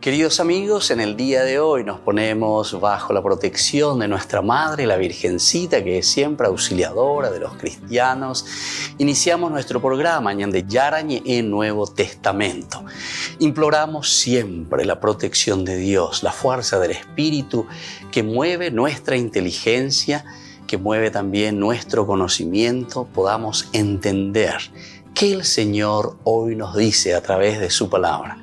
Queridos amigos, en el día de hoy nos ponemos bajo la protección de nuestra Madre, la Virgencita, que es siempre auxiliadora de los cristianos. Iniciamos nuestro programa Ñande Yarañe en Nuevo Testamento. Imploramos siempre la protección de Dios, la fuerza del Espíritu que mueve nuestra inteligencia, que mueve también nuestro conocimiento, podamos entender qué el Señor hoy nos dice a través de su palabra.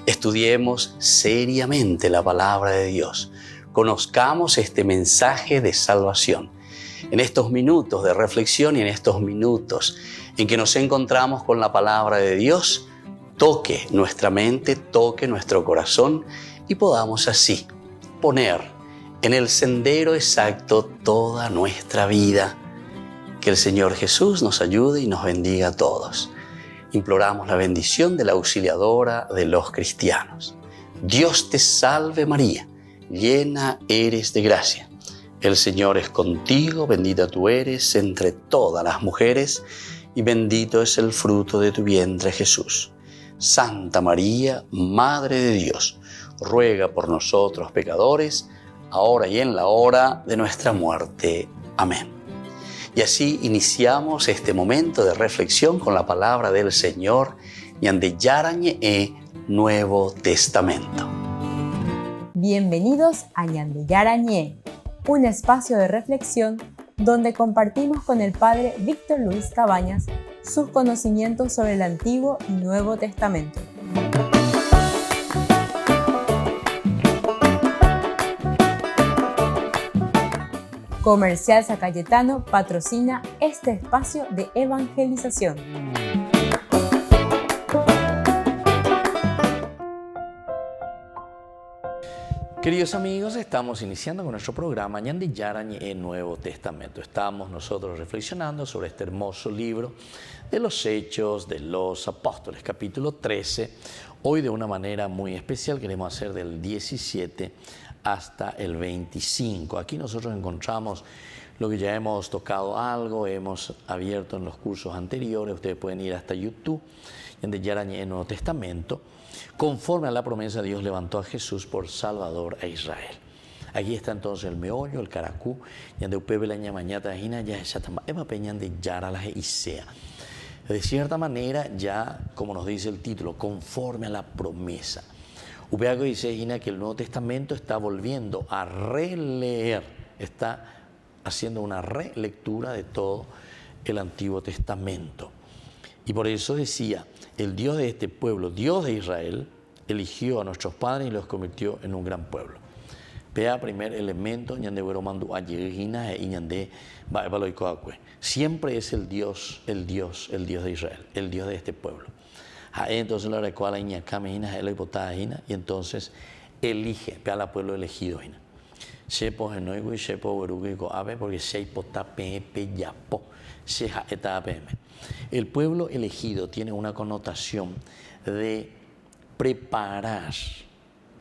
Estudiemos seriamente la palabra de Dios. Conozcamos este mensaje de salvación. En estos minutos de reflexión y en estos minutos en que nos encontramos con la palabra de Dios, toque nuestra mente, toque nuestro corazón y podamos así poner en el sendero exacto toda nuestra vida. Que el Señor Jesús nos ayude y nos bendiga a todos. Imploramos la bendición de la auxiliadora de los cristianos. Dios te salve María, llena eres de gracia. El Señor es contigo, bendita tú eres entre todas las mujeres y bendito es el fruto de tu vientre Jesús. Santa María, Madre de Dios, ruega por nosotros pecadores, ahora y en la hora de nuestra muerte. Amén. Y así iniciamos este momento de reflexión con la palabra del Señor, Ñande Yarañe Nuevo Testamento. Bienvenidos a Ñande Yarañe, un espacio de reflexión donde compartimos con el Padre Víctor Luis Cabañas sus conocimientos sobre el Antiguo y Nuevo Testamento. Comercial San Cayetano patrocina este espacio de evangelización. Queridos amigos, estamos iniciando con nuestro programa Ñande Yarañe en Nuevo Testamento. Estamos nosotros reflexionando sobre este hermoso libro de los Hechos de los Apóstoles, capítulo 13. Hoy de una manera muy especial queremos hacer del 17 hasta el 25. Aquí nosotros encontramos lo que ya hemos tocado algo, hemos abierto en los cursos anteriores. Ustedes pueden ir hasta YouTube, Ñande Yarañe en Nuevo Testamento. Conforme a la promesa, Dios levantó a Jesús por Salvador a Israel. Aquí está entonces el meollo, el caracú, Ñande upebe la ñamañata hina ya esatama ema peñande yara la isea. De cierta manera, ya como nos dice el título, conforme a la promesa. Upeago dice Hina que el Nuevo Testamento está volviendo a releer, está haciendo una relectura de todo el Antiguo Testamento. Y por eso decía, el Dios de este pueblo, Dios de Israel, eligió a nuestros padres y los convirtió en un gran pueblo. Pea primer elemento, Ñande Hueromandu Ayegina e Ñande Baebaloicoacue. Siempre es el Dios de Israel, el Dios de este pueblo. Entonces la recuala y entonces elige al pueblo elegido. El pueblo elegido tiene una connotación de preparar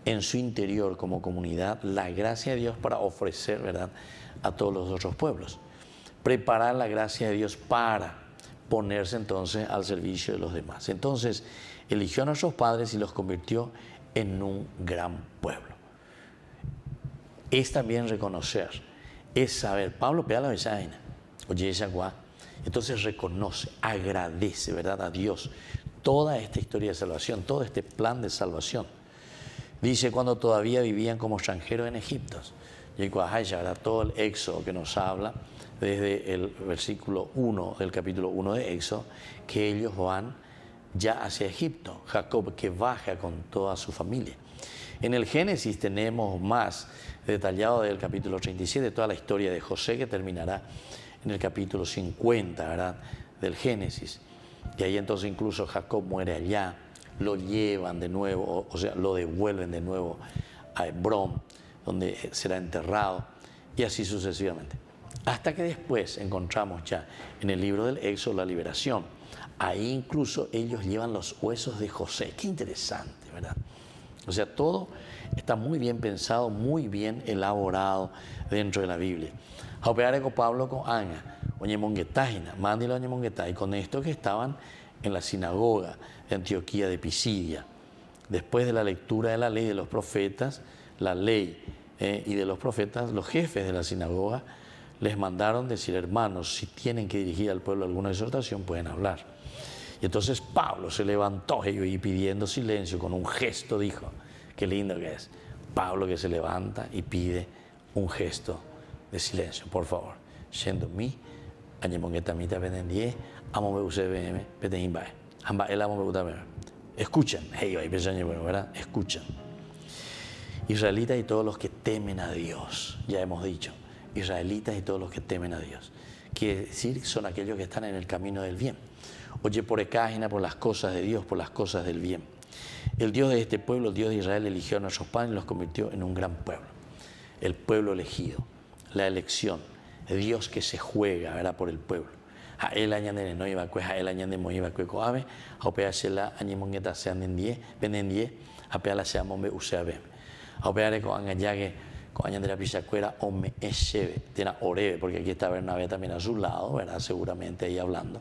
en su interior como comunidad la gracia de Dios para ofrecer, ¿verdad?, a todos los otros pueblos. Preparar la gracia de Dios para ponerse entonces al servicio de los demás. Entonces, eligió a nuestros padres y los convirtió en un gran pueblo. Es también reconocer, es saber. Pablo pega la besaina, oye esa guá. Entonces reconoce, agradece, ¿verdad?, a Dios toda esta historia de salvación, todo este plan de salvación. Dice cuando todavía vivían como extranjeros en Egipto. Y todo el Éxodo que nos habla desde el versículo 1 del capítulo 1 de Éxodo, que ellos van ya hacia Egipto. Jacob que baja con toda su familia. En el Génesis tenemos más detallado del capítulo 37, toda la historia de José que terminará en el capítulo 50, ¿verdad?, del Génesis. Y ahí entonces incluso Jacob muere allá, lo llevan de nuevo, o sea, lo devuelven de nuevo a Hebrón, donde será enterrado, y así sucesivamente. Hasta que después encontramos ya en el libro del Éxodo la liberación. Ahí incluso ellos llevan los huesos de José. Qué interesante, ¿verdad? O sea, todo está muy bien pensado, muy bien elaborado dentro de la Biblia. Con Pablo con Ana, y con esto que estaban en la sinagoga de Antioquía de Pisidia. después de la lectura de la ley de los profetas, la ley y de los profetas, los jefes de la sinagoga les mandaron decir: hermanos, si tienen que dirigir al pueblo alguna exhortación, pueden hablar. Y entonces Pablo se levantó y pidiendo silencio, con un gesto dijo, qué lindo que es, Pablo que se levanta y pide un gesto de silencio, por favor. Siendo mi, añemonguetamita penendie, amo me use bm, petenimbae, amba el amo me gusta ver. Escuchen, hey, ¿verdad? Escuchen. Israelitas y todos los que temen a Dios, ya hemos dicho, israelitas y todos los que temen a Dios. Quiere decir, son aquellos que están en el camino del bien. Oye, por ecágena, por las cosas de Dios, por las cosas del bien. El Dios de este pueblo, el Dios de Israel, eligió a nuestros padres y los convirtió en un gran pueblo. El pueblo elegido, la elección, Dios que se juega, ¿verdad?, por el pueblo. A él añade no iba a él añade mo iba a coave, a opea se la añemongueta sean en 10, venden 10, a pea la sea mombe usea bem. A opea con angallague, con añade la pichacuera, o me echeve, tiene oreve, porque aquí está Bernabé también a su lado, ¿verdad?, seguramente ahí hablando.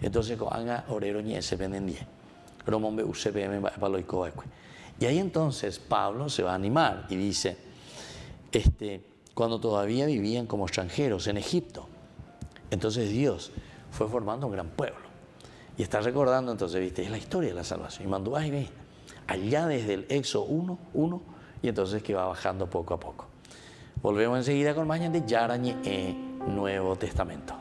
Entonces, con anga orero ñe se venden 10. Romombe usea bem para lo icoeque. Y ahí entonces Pablo se va a animar y dice, cuando todavía vivían como extranjeros en Egipto, entonces Dios fue formando un gran pueblo. Y está recordando entonces, viste, es la historia de la salvación. Y mandó ahí, ve, allá desde el Éxodo 1, y entonces que va bajando poco a poco. Volvemos enseguida con más de Yarañe Nuevo Testamento.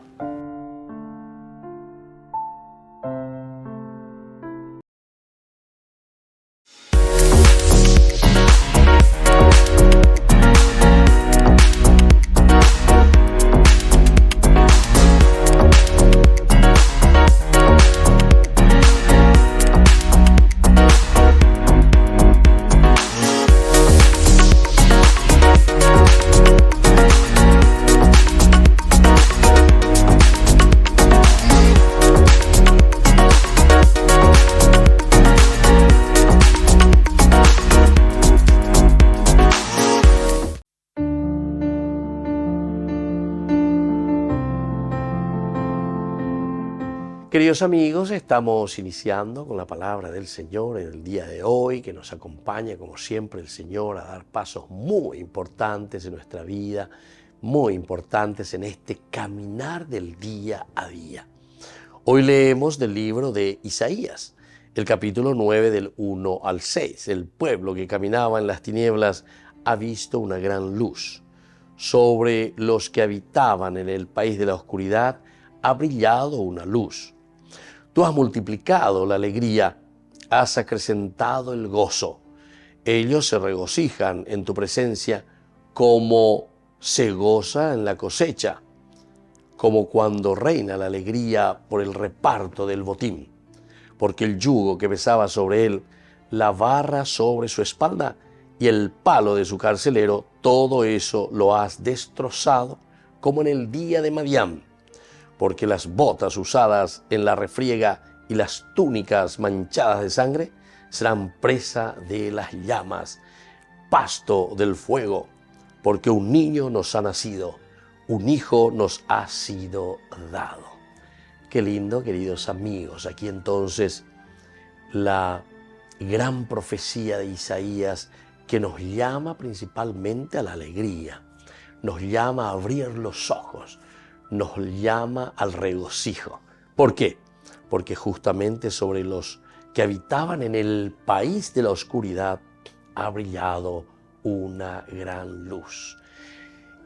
Queridos amigos, estamos iniciando con la palabra del Señor en el día de hoy, que nos acompaña como siempre el Señor a dar pasos muy importantes en nuestra vida, muy importantes en este caminar del día a día. Hoy leemos del libro de Isaías, el capítulo 9 del 1 al 6. El pueblo que caminaba en las tinieblas ha visto una gran luz. Sobre los que habitaban en el país de la oscuridad ha brillado una luz. Tú has multiplicado la alegría, has acrecentado el gozo. Ellos se regocijan en tu presencia como se goza en la cosecha, como cuando reina la alegría por el reparto del botín. Porque el yugo que pesaba sobre él, la barra sobre su espalda y el palo de su carcelero, todo eso lo has destrozado como en el día de Madián. Porque las botas usadas en la refriega y las túnicas manchadas de sangre serán presa de las llamas, pasto del fuego, porque un niño nos ha nacido, un hijo nos ha sido dado. Qué lindo, queridos amigos. Aquí entonces la gran profecía de Isaías que nos llama principalmente a la alegría, nos llama a abrir los ojos, nos llama al regocijo. ¿Por qué? Porque justamente sobre los que habitaban en el país de la oscuridad ha brillado una gran luz.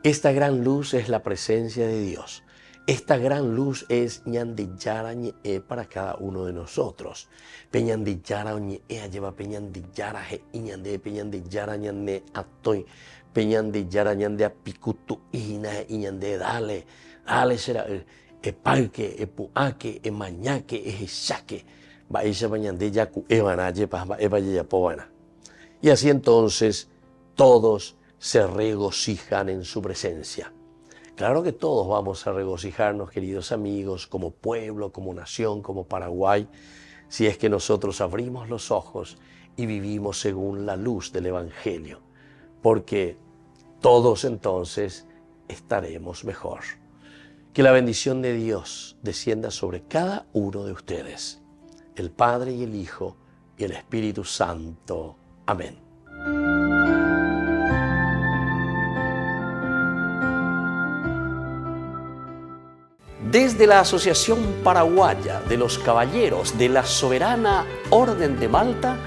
Esta gran luz es la presencia de Dios. Esta gran luz es ñandillara ñe para cada uno de nosotros. Peñandillara ñe lleva peñandillara je iñande peñandillara ñande atoy peñandillara ñande apikutu ina iñande dale será parque epuaque emañaque ejaque baisha bañande yaku evanaye pa evaya povana. Y así entonces todos se regocijan en su presencia. Claro que todos vamos a regocijarnos, queridos amigos, como pueblo, como nación, como Paraguay, si es que nosotros abrimos los ojos y vivimos según la luz del Evangelio, porque todos entonces estaremos mejor. Que la bendición de Dios descienda sobre cada uno de ustedes, el Padre y el Hijo y el Espíritu Santo. Amén. Desde la Asociación Paraguaya de los Caballeros de la Soberana Orden de Malta,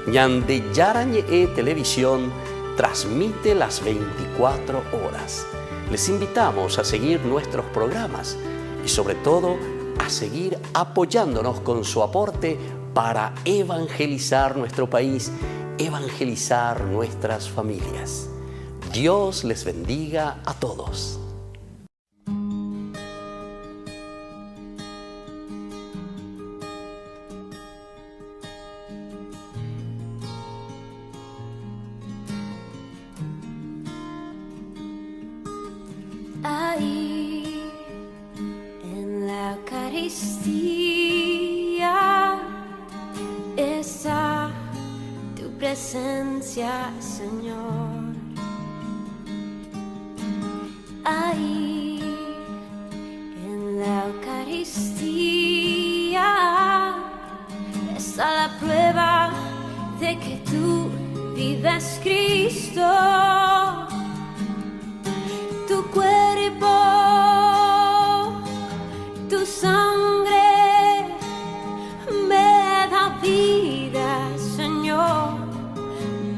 Ñande Yarañe Televisión transmite las 24 horas. Les invitamos a seguir nuestros programas y sobre todo a seguir apoyándonos con su aporte para evangelizar nuestro país, evangelizar nuestras familias. Dios les bendiga a todos. Ahí en la Eucaristía está tu presencia, Señor. Ahí en la Eucaristía está la prueba de que tú vives, Cristo. Tu cuerpo, tu sangre me da vida, Señor,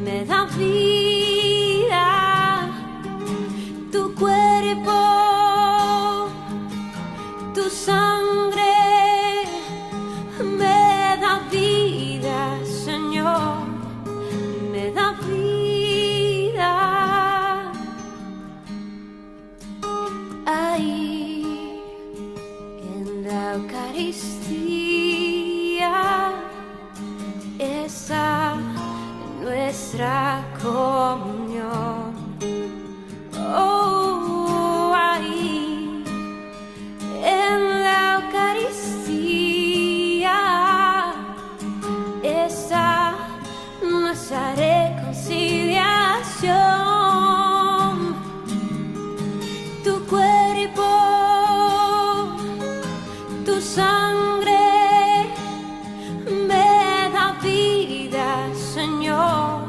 me da vida. Tu cuerpo, tu sangre me da vida, Señor, me da vida. Ahí en la Eucaristía está nuestra comunión. Oh, ahí en la Eucaristía está nuestra reconciliación. Tu cuerpo, tu sangre me da vida, Señor,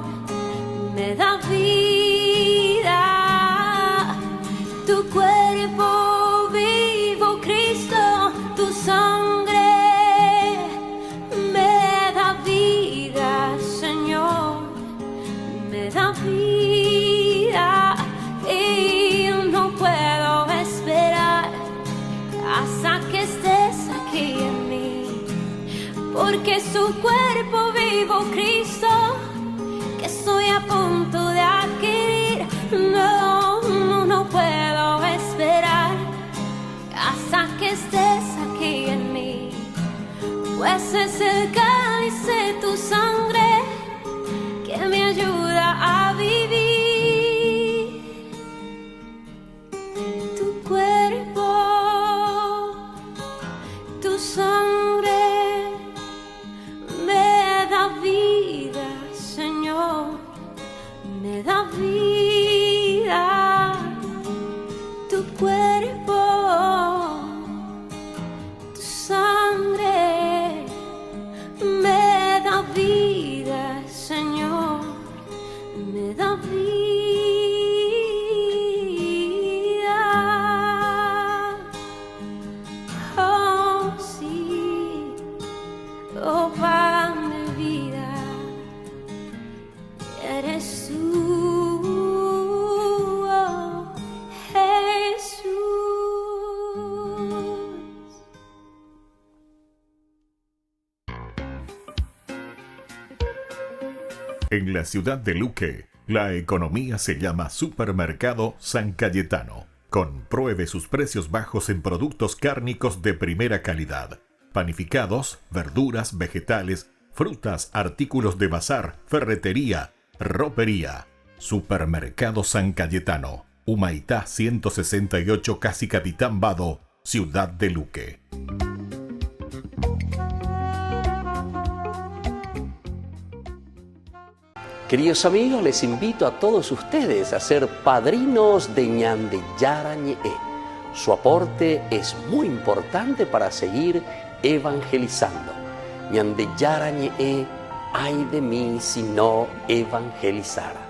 me da vida. Tu cuerpo vivo, Cristo, tu sangre me da vida, Señor, me da vida. Y no puedo esperar hasta que estés aquí en mí, porque su cuerpo vivo, Cristo, que estoy a punto de adquirir. No puedo esperar hasta que estés aquí en mí, pues es el cáliz de tu sangre que me ayuda a vivir. Tu cuerpo, tu sangre me da vida, Señor, me da vida. Tu cuerpo, tu sangre me da vida, Señor, me da vida. Oh, sí, oh, pan de vida, eres tú, oh, Jesús. En la ciudad de Luque, la economía se llama Supermercado San Cayetano. Compruebe sus precios bajos en productos cárnicos de primera calidad. Panificados, verduras, vegetales, frutas, artículos de bazar, ferretería, ropería. Supermercado San Cayetano. Humaitá 168, Casi Capitán Vado, ciudad de Luque. Queridos amigos, les invito a todos ustedes a ser padrinos de Ñande Yarañe. Su aporte es muy importante para seguir evangelizando. Ñande Yarañe ay de mí si no evangelizara.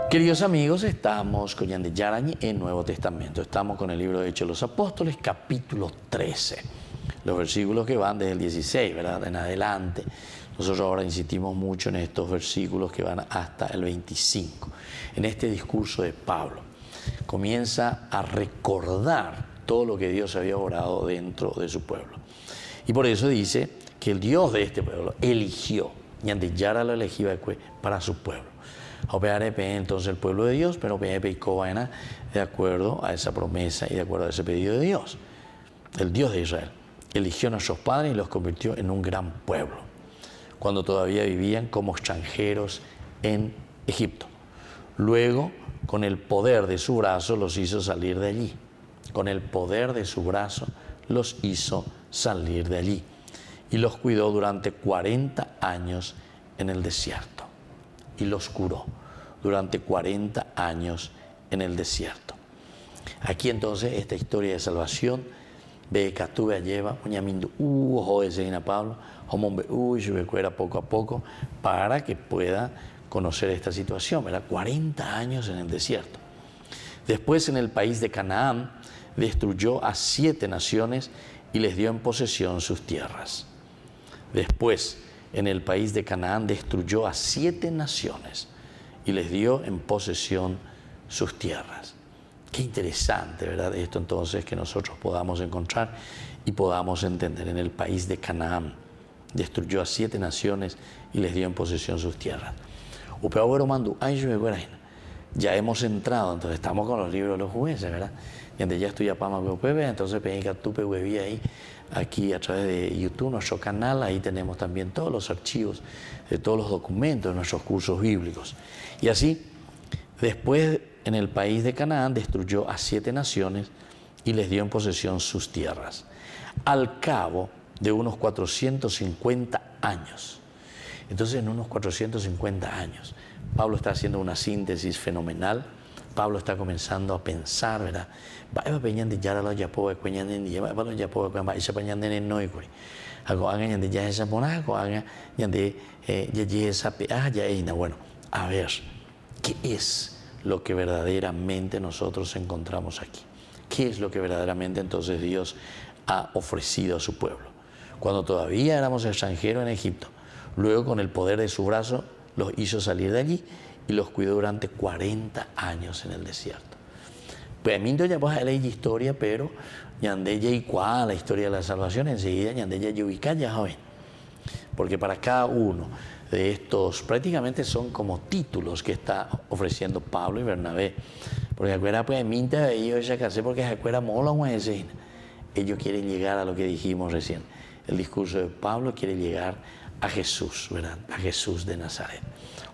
Queridos amigos, estamos con Yandé Yarañi en Nuevo Testamento. Estamos con el libro de Hechos de los Apóstoles, capítulo 13. Los versículos que van desde el 16, ¿verdad?, en adelante. Nosotros ahora insistimos mucho en estos versículos que van hasta el 25. En este discurso de Pablo, comienza a recordar todo lo que Dios había obrado dentro de su pueblo. Y por eso dice que el Dios de este pueblo eligió, Yandé Yara lo elegía para su pueblo. Entonces el pueblo de Dios, pero de acuerdo a esa promesa y de acuerdo a ese pedido de Dios. El Dios de Israel eligió a nuestros padres y los convirtió en un gran pueblo, cuando todavía vivían como extranjeros en Egipto. Luego, con el poder de su brazo, los hizo salir de allí. Con el poder de su brazo, los hizo salir de allí. Y los cuidó durante 40 años en el desierto. Y los curó durante 40 años en el desierto. Aquí entonces esta historia de salvación ve que tuve lleva Pablo poco a poco para que pueda conocer esta situación, ¿verdad? 40 años en el desierto. Después, en el país de Canaán, destruyó a 7 naciones y les dio en posesión sus tierras. Después, en el país de Canaán, destruyó a 7 naciones y les dio en posesión sus tierras. Qué interesante, ¿verdad? Esto entonces que nosotros podamos encontrar y podamos entender. En el país de Canaán, destruyó a 7 naciones y les dio en posesión sus tierras. Ya hemos entrado, entonces estamos con los libros de los jueces, ¿verdad? Y ya estoy a Pama, entonces ahí, aquí a través de YouTube, nuestro canal, ahí tenemos también todos los archivos de todos los documentos de nuestros cursos bíblicos. Y así, después en el país de Canaán destruyó a 7 naciones y les dio en posesión sus tierras. Al cabo de unos 450 años. Entonces, en unos 450 años, Pablo está haciendo una síntesis fenomenal. Pablo está comenzando a pensar, ¿verdad? Bueno, a ver, ¿qué es lo que verdaderamente nosotros encontramos aquí? ¿Qué es lo que verdaderamente entonces Dios ha ofrecido a su pueblo? Cuando todavía éramos extranjeros en Egipto, luego con el poder de su brazo los hizo salir de allí y los cuidó durante 40 años en el desierto. Pues a mí ya pues leí historia, pero yandé ya igual la historia de la salvación, enseguida yandé ya ubicar ya joven. Porque para cada uno de estos prácticamente son como títulos que está ofreciendo Pablo y Bernabé. Porque acuerda pues a mí ellos ya casé porque acuerda mola un decir. Ellos quieren llegar a lo que dijimos recién. El discurso de Pablo quiere llegar a Jesús, ¿verdad? A Jesús de Nazaret.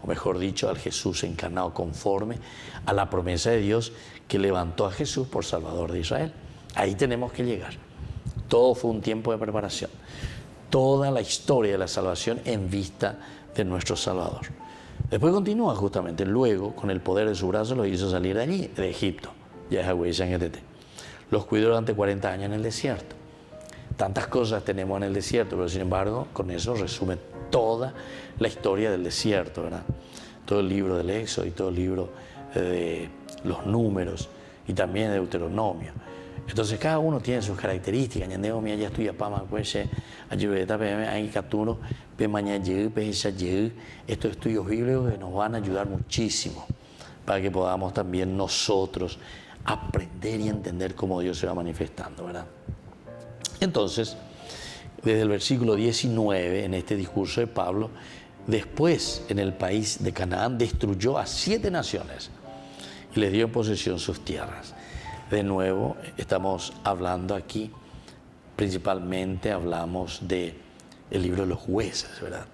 O mejor dicho, al Jesús encarnado conforme a la promesa de Dios que levantó a Jesús por Salvador de Israel. Ahí tenemos que llegar. Todo fue un tiempo de preparación. Toda la historia de la salvación en vista de nuestro Salvador. Después continúa justamente, luego con el poder de su brazo los hizo salir de allí, de Egipto. Ya es Agüey Sangetete. Los cuidó durante 40 años en el desierto. Tantas cosas tenemos en el desierto, pero sin embargo, con eso resume toda la historia del desierto, ¿verdad? Todo el libro del Éxodo y todo el libro de los números y también de Deuteronomio. Entonces cada uno tiene sus características. Estos estudios bíblicos que nos van a ayudar muchísimo para que podamos también nosotros aprender y entender cómo Dios se va manifestando, ¿verdad? Entonces, desde el versículo 19, en este discurso de Pablo, después en el país de Canaán destruyó a 7 naciones y les dio en posesión sus tierras. De nuevo, estamos hablando aquí, principalmente hablamos del libro de los jueces, ¿verdad?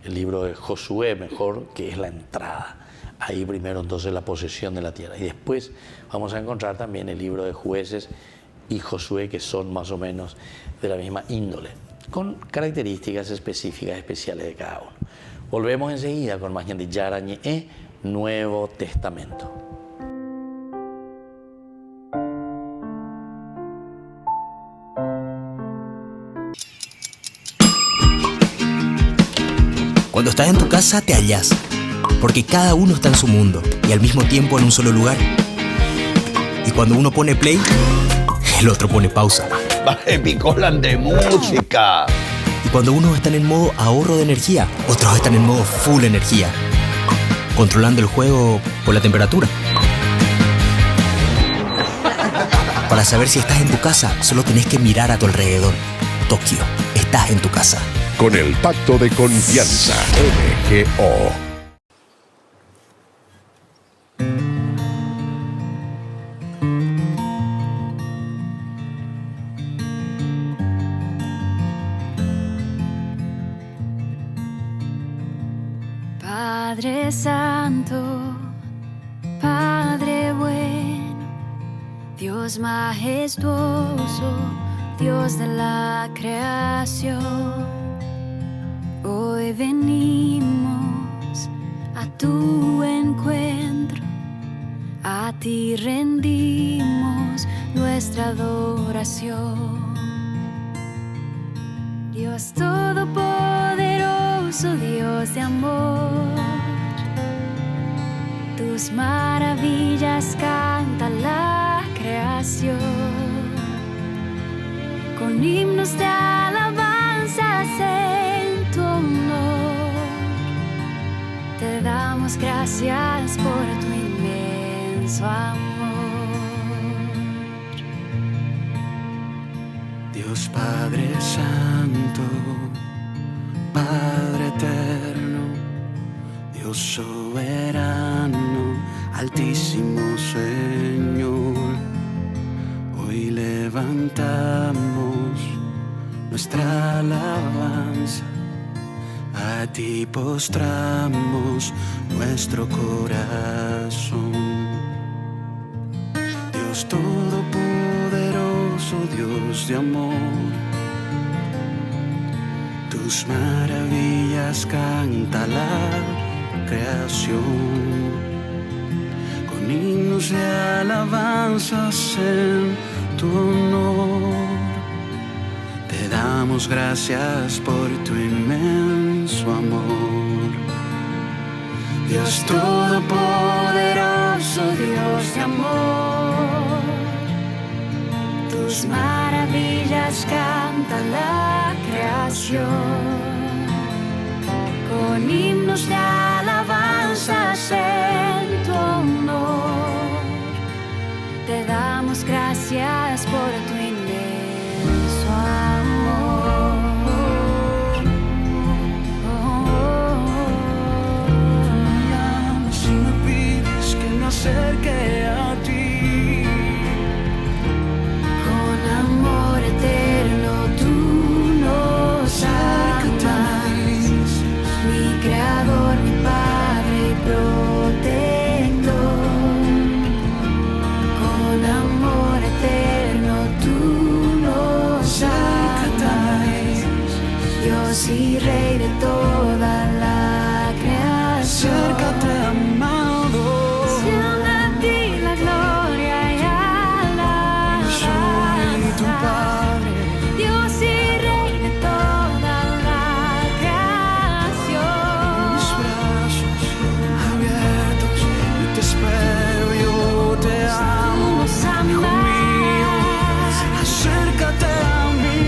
El libro de Josué, mejor, que es la entrada. Ahí primero entonces la posesión de la tierra. Y después vamos a encontrar también el libro de jueces y Josué, que son más o menos de la misma índole, con características específicas, especiales de cada uno. Volvemos enseguida con más Yandé Yarañi Nuevo Testamento. Cuando estás en tu casa te hallás, porque cada uno está en su mundo y al mismo tiempo en un solo lugar. Y cuando uno pone play, el otro pone pausa. Picolan de música. Y cuando unos están en modo ahorro de energía, otros están en modo full energía, controlando el juego por la temperatura. Para saber si estás en tu casa, solo tenés que mirar a tu alrededor. Tokio, estás en tu casa. Con el Pacto de Confianza, MGO. Padre Santo, Padre bueno, Dios majestuoso, Dios de la creación, hoy venimos a tu encuentro, a ti rendimos nuestra adoración. Dios todopoderoso, Dios de amor, tus maravillas canta la creación, con himnos de alabanzas en tu honor, te damos gracias por tu inmenso amor. Dios Padre Santo, Padre Eterno, Dios soberano, Altísimo Señor, hoy levantamos nuestra alabanza, a ti postramos nuestro corazón. Dios todopoderoso, Dios de amor, tus maravillas canta la creación, con himnos de alabanzas en tu honor, te damos gracias por tu inmenso amor. Dios todopoderoso, Dios de amor, tus maravillas canta la creación, con himnos de alabanzas en tu honor, te damos gracias por tu inmenso amor. Si me pides que me acerque a ti, con amor eterno tú nos amas, mi creador, mi padre y protector. Con amor eterno tú nos amas, Dios y Rey de toda la creación. Acércate, amado, siendo a ti la gloria y alabanza. Soy tu Padre, Dios y Rey de toda la creación. Mis brazos abiertos, yo te espero, yo te amo. Hijo mío, acércate a mí.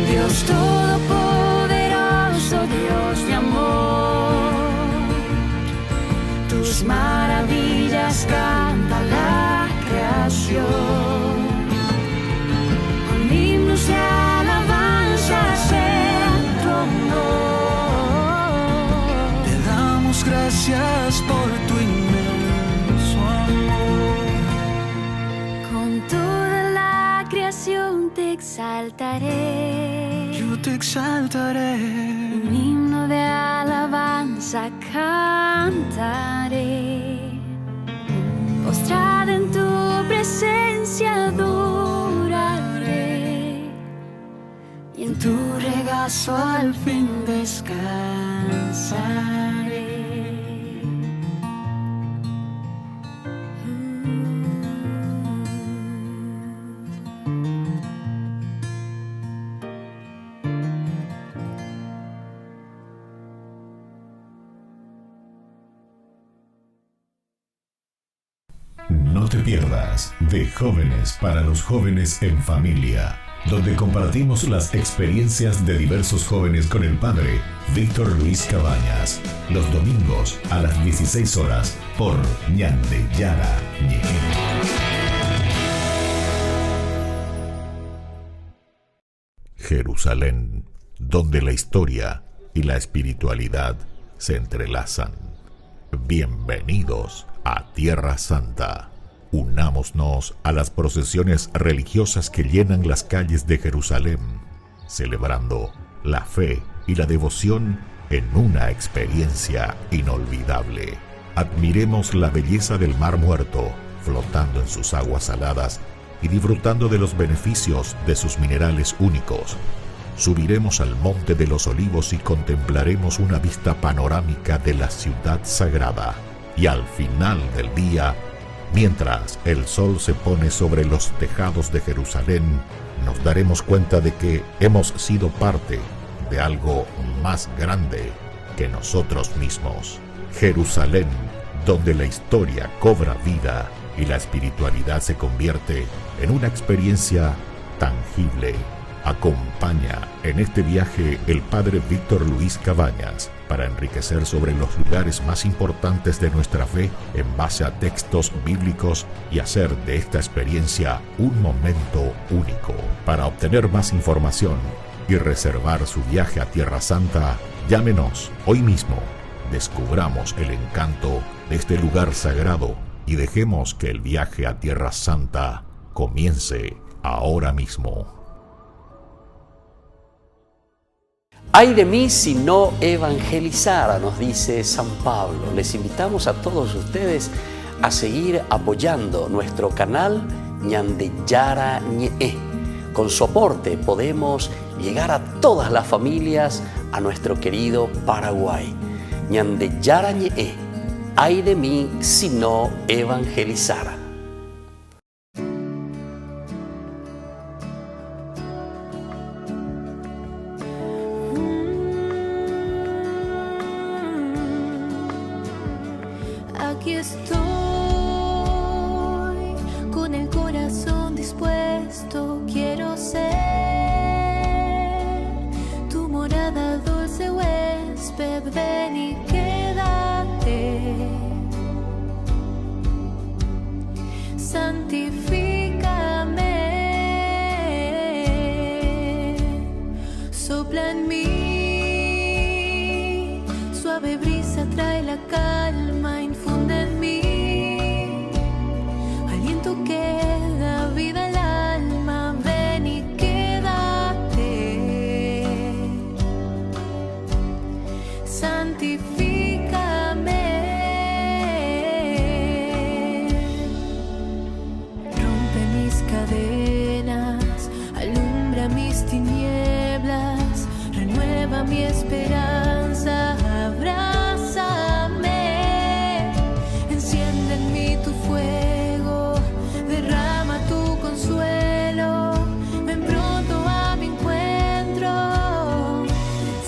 Dios todopoderoso, Dios de amor, tus maravillas canta la creación, con himnos de alabanzas en tu honor, te damos gracias por tu inmenso amor. Con toda la creación te exaltaré, yo te exaltaré, un himno de alabanza cantaré, postrada en tu presencia adoraré, y en tu regazo al fin descansaré. podcast de jóvenes para los jóvenes en familia, donde compartimos las experiencias de diversos jóvenes con el padre Víctor Luis Cabañas, los domingos a las 16 horas por Ñande Yara Ñe. Jerusalén, donde la historia y la espiritualidad se entrelazan. Bienvenidos a Tierra Santa. Unámonos a las procesiones religiosas que llenan las calles de Jerusalén, celebrando la fe y la devoción en una experiencia inolvidable. Admiremos la belleza del Mar Muerto, flotando en sus aguas saladas y disfrutando de los beneficios de sus minerales únicos. Subiremos al Monte de los Olivos y contemplaremos una vista panorámica de la ciudad sagrada. Y al final del día, mientras el sol se pone sobre los tejados de Jerusalén, nos daremos cuenta de que hemos sido parte de algo más grande que nosotros mismos. Jerusalén, donde la historia cobra vida y la espiritualidad se convierte en una experiencia tangible. Acompaña en este viaje el padre Víctor Luis Cabañas para enriquecer sobre los lugares más importantes de nuestra fe en base a textos bíblicos y hacer de esta experiencia un momento único. Para obtener más información y reservar su viaje a Tierra Santa, llámenos hoy mismo. Descubramos el encanto de este lugar sagrado y dejemos que el viaje a Tierra Santa comience ahora mismo. Ay de mí si no evangelizara, nos dice San Pablo. Les invitamos a todos ustedes a seguir apoyando nuestro canal Ñande Yara Ñe. Con su aporte podemos llegar a todas las familias a nuestro querido Paraguay. Ñande Yara Ñe. Ay de mí si no evangelizara. Aquí estoy, con el corazón dispuesto, quiero ser tu morada, dulce huésped, ven y quédate. Santifícame, sopla en mí, suave brisa trae la calma, infunde en mí aliento que da vida al alma, ven y quédate. Santifícame, rompe mis cadenas, alumbra mis tinieblas, renueva mi esperanza, abrázame, enciende en mí tu fuego, derrama tu consuelo, ven pronto a mi encuentro.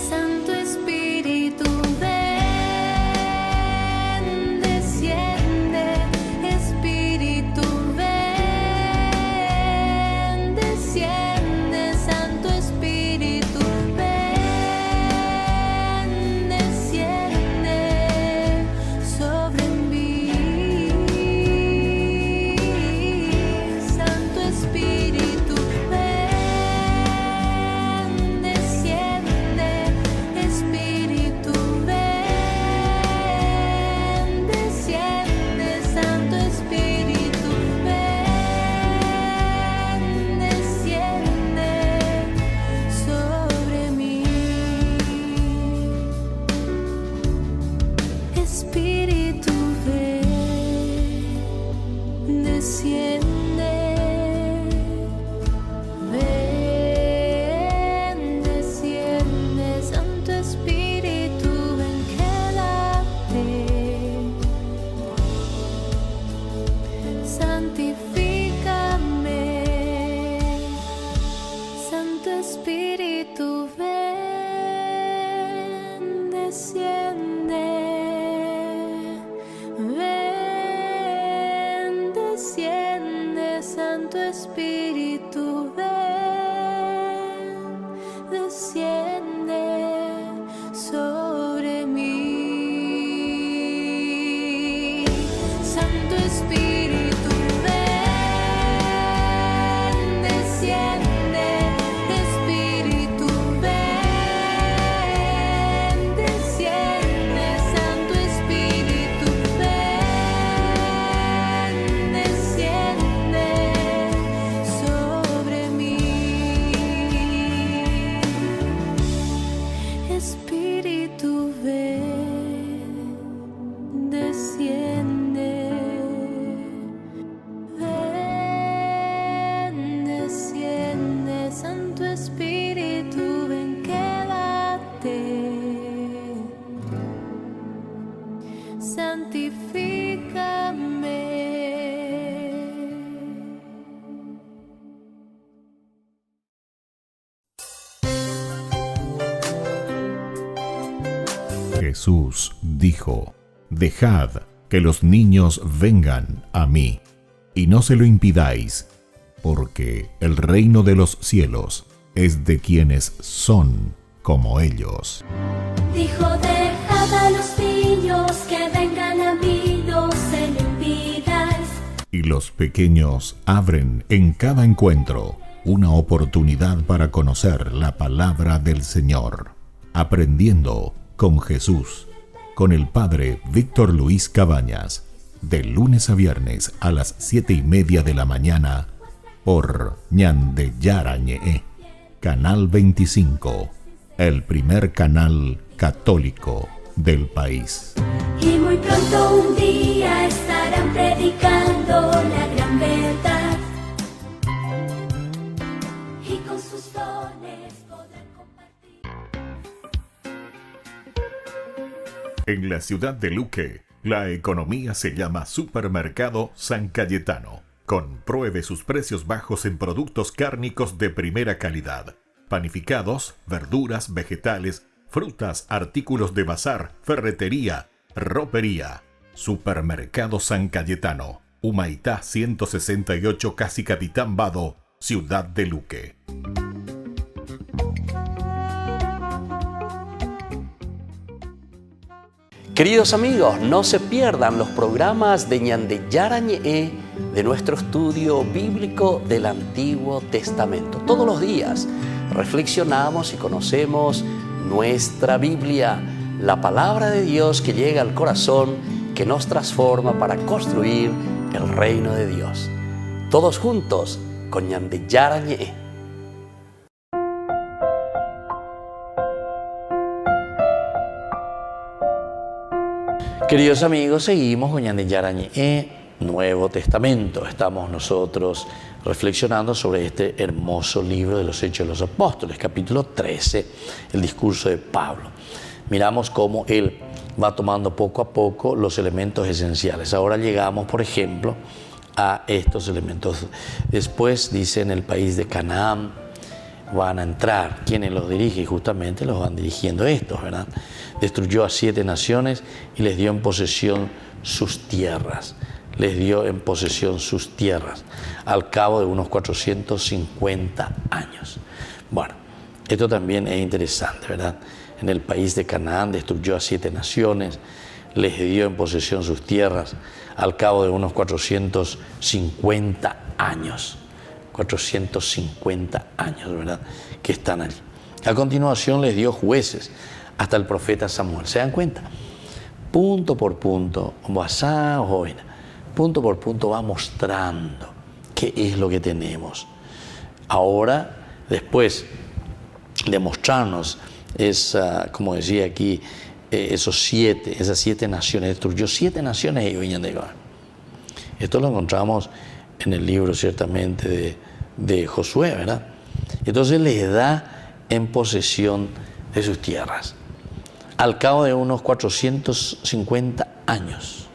Santo Espíritu, ven, desciende, Espíritu, ven, desciende, Santo Espíritu, ven, Jesús dijo: Dejad que los niños vengan a mí, y no se lo impidáis, porque el reino de los cielos es de quienes son como ellos. Dijo, dejad a los niños que vengan a mí, no se lo impidáis. Y los pequeños abren en cada encuentro una oportunidad para conocer la palabra del Señor, aprendiendo con Jesús, con el Padre Víctor Luis Cabañas, de lunes a viernes a las 7:30 de la mañana, por Ñande Yarañe, Canal 25, el primer canal católico del país. Y muy pronto un día estarán predicando la gran verdad. Y con sus dones podrán compartir. En la ciudad de Luque, la economía se llama Supermercado San Cayetano. Compruebe sus precios bajos en productos cárnicos de primera calidad. Panificados, verduras, vegetales, frutas, artículos de bazar, ferretería, ropería. Supermercado San Cayetano, Humaitá 168, Casi Capitán Vado, Ciudad de Luque. Queridos amigos, no se pierdan los programas de Ñande Yarañe, de nuestro estudio bíblico del Antiguo Testamento. Todos los días reflexionamos y conocemos nuestra Biblia, la palabra de Dios que llega al corazón, que nos transforma para construir el reino de Dios. Todos juntos con Ñande Yarañe. Queridos amigos, seguimos con Ñande Yarañe, Nuevo Testamento. Estamos nosotros reflexionando sobre este hermoso libro de los Hechos de los Apóstoles, capítulo 13, el discurso de Pablo. Miramos cómo él va tomando poco a poco los elementos esenciales. Ahora llegamos, por ejemplo, a estos elementos. Después dice, en el país de Canaán van a entrar. ¿Quiénes los dirigen? Y justamente los van dirigiendo estos, ¿verdad? Destruyó a 7 naciones y les dio en posesión sus tierras. Les dio en posesión sus tierras al cabo de unos 450 años. Bueno, esto también es interesante, ¿verdad? En el país de Canaán destruyó a 7 naciones, les dio en posesión sus tierras al cabo de unos 450 años. 450 años, ¿verdad?, que están allí. A continuación les dio jueces hasta el profeta Samuel. ¿Se dan cuenta? Punto por punto, punto por punto va mostrando qué es lo que tenemos. Ahora, después de mostrarnos como decía aquí, esas 7 naciones, destruyó 7 naciones y venían de Gabán. Esto lo encontramos en el libro ciertamente de Josué, ¿verdad? Entonces les da en posesión de sus tierras. Al cabo de unos 450 años,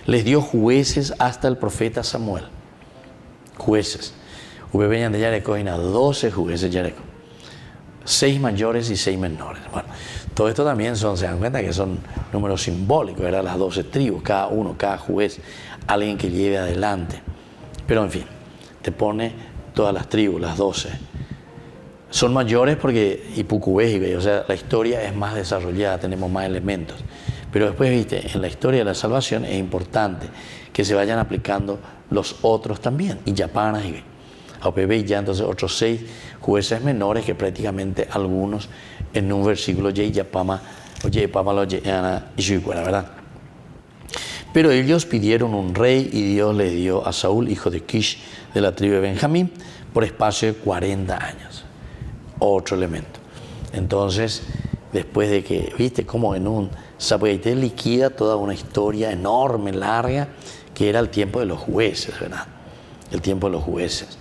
les dio jueces hasta el profeta Samuel. Jueces. Hube venían de Yareco y 12 jueces Yareco. 6 mayores y 6 menores. Bueno, todo esto también se dan cuenta que son números simbólicos, ¿verdad? Las 12 tribus, cada juez, alguien que lleve adelante. Pero en fin, te pone todas las tribus, las 12. Son mayores porque Ipucubé, o sea, la historia es más desarrollada, tenemos más elementos. Pero después, viste, en la historia de la salvación es importante que se vayan aplicando los otros también. Y Yapanas y APB ya entonces otros 6 jueces menores que prácticamente algunos en un versículo Yapama lo ¿verdad? Pero ellos pidieron un rey y Dios le dio a Saúl, hijo de Kish, de la tribu de Benjamín, por espacio de 40 años. Otro elemento. Entonces, después de que, viste, como en un Zapoyaité liquida toda una historia enorme, larga, que era el tiempo de los jueces, ¿verdad? El tiempo de los jueces.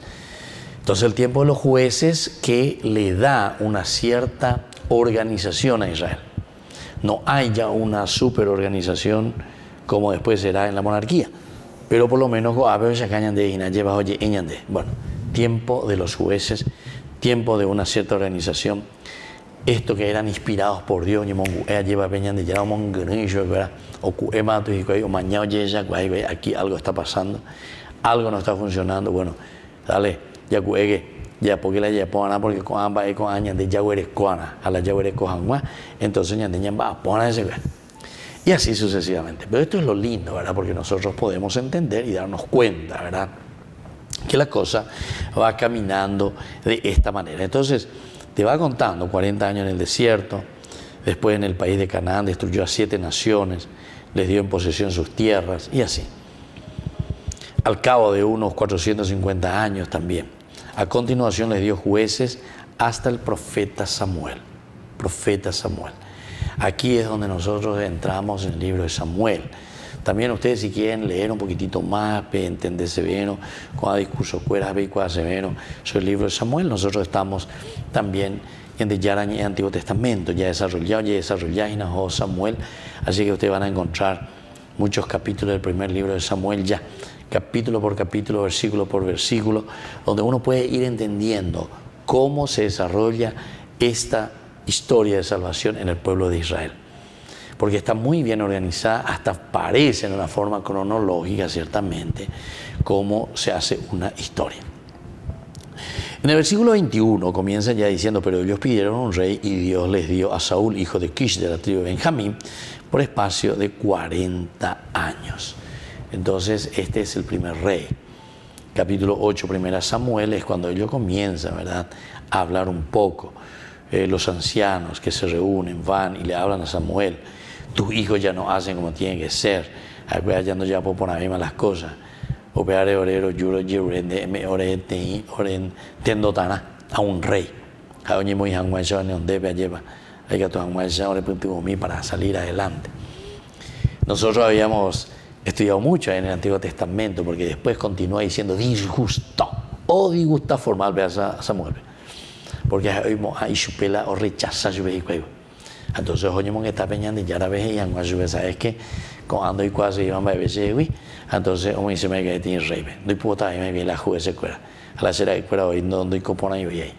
Entonces, el tiempo de los jueces que le da una cierta organización a Israel. No hay ya una superorganización como después será en la monarquía, pero por lo menos, bueno, tiempo de los jueces, tiempo de una cierta organización esto que eran inspirados por Dios, lleva peña de ya aquí algo está pasando, algo no está funcionando, bueno, dale, ya porque la yapona porque con ambas con años de yagueres coana a la yagueres cojanwa, entonces ya tenían va pona ese y así sucesivamente. Pero esto es lo lindo, ¿verdad? Porque nosotros podemos entender y darnos cuenta, ¿verdad?, que la cosa va caminando de esta manera. Entonces te va contando 40 años en el desierto, después en el país de Canaán destruyó a 7 naciones, les dio en posesión sus tierras y así. Al cabo de unos 450 años también. A continuación les dio jueces hasta el profeta Samuel. Profeta Samuel. Aquí es donde nosotros entramos en el libro de Samuel. También ustedes si quieren leer un poquitito más, entenderse bien, con el discurso cueras, sobre el libro de Samuel, nosotros estamos también en el Antiguo Testamento, ya desarrollado y Samuel, así que ustedes van a encontrar muchos capítulos del primer libro de Samuel ya, capítulo por capítulo, versículo por versículo, donde uno puede ir entendiendo cómo se desarrolla esta historia de salvación en el pueblo de Israel. Porque está muy bien organizada, hasta parece en una forma cronológica, ciertamente, cómo se hace una historia. En el versículo 21 comienza ya diciendo, pero ellos pidieron un rey y Dios les dio a Saúl, hijo de Kish, de la tribu de Benjamín, por espacio de 40 años. Entonces, este es el primer rey. Capítulo 8, primera Samuel, es cuando ellos comienzan, ¿verdad?, a hablar un poco. Los ancianos que se reúnen, van y le hablan a Samuel. Tus hijos ya no hacen como tienen que ser. Ya no ya por poner las cosas. Opeare orero, yuro, yurende, me orete, oren, tendotana a un rey. Hay muy hanguacha, donde lleva. Hay que tomar para salir adelante. Nosotros habíamos estudiado mucho en el Antiguo Testamento, porque después continúa diciendo disgusto o disgusta formal, veas a Samuel. Porque hay chupela o rechaza su vehículo. Entonces, hoy que está peñando y ya la vez y han sabes que cuando hay cosas iban a veces, entonces, como dice, me quedé en rey. No hay puta, me vi la juez cuera. A la cera de cuera hoy, no hay copona y hoy ahí.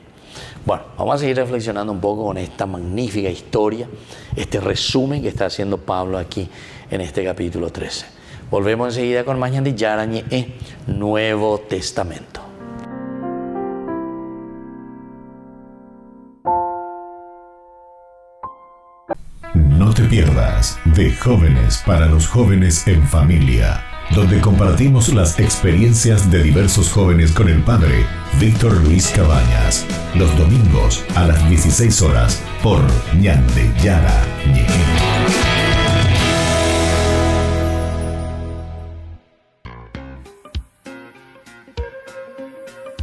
Bueno, vamos a seguir reflexionando un poco con esta magnífica historia, este resumen que está haciendo Pablo aquí en este capítulo 13. Volvemos enseguida con Mañana de Yarañe, Nuevo Testamento. No te pierdas de Jóvenes para los Jóvenes en Familia, donde compartimos las experiencias de diversos jóvenes con el padre Víctor Luis Cabañas, los domingos a las 16 horas por Ñande Yara Ñe.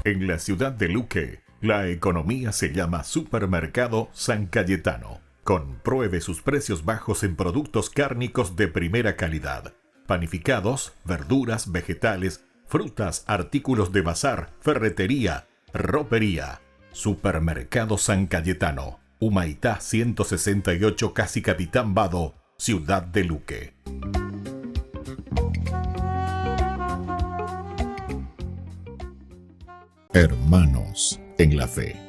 En la ciudad de Luque, la economía se llama Supermercado San Cayetano. Compruebe sus precios bajos en productos cárnicos de primera calidad. Panificados, verduras, vegetales, frutas, artículos de bazar, ferretería, ropería. Supermercado San Cayetano, Humaitá 168, casi Capitán Vado, Ciudad de Luque. Hermanos en la fe,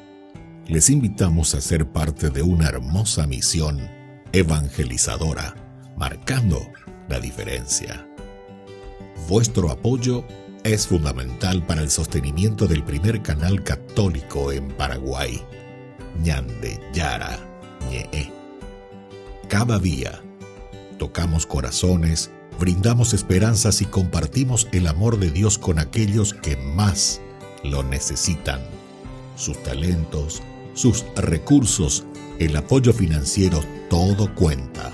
les invitamos a ser parte de una hermosa misión evangelizadora, marcando la diferencia. Vuestro apoyo es fundamental para el sostenimiento del primer canal católico en Paraguay, Ñande Yara Ñe. Cada día tocamos corazones, brindamos esperanzas y compartimos el amor de Dios con aquellos que más lo necesitan. Sus talentos, sus recursos, el apoyo financiero, todo cuenta.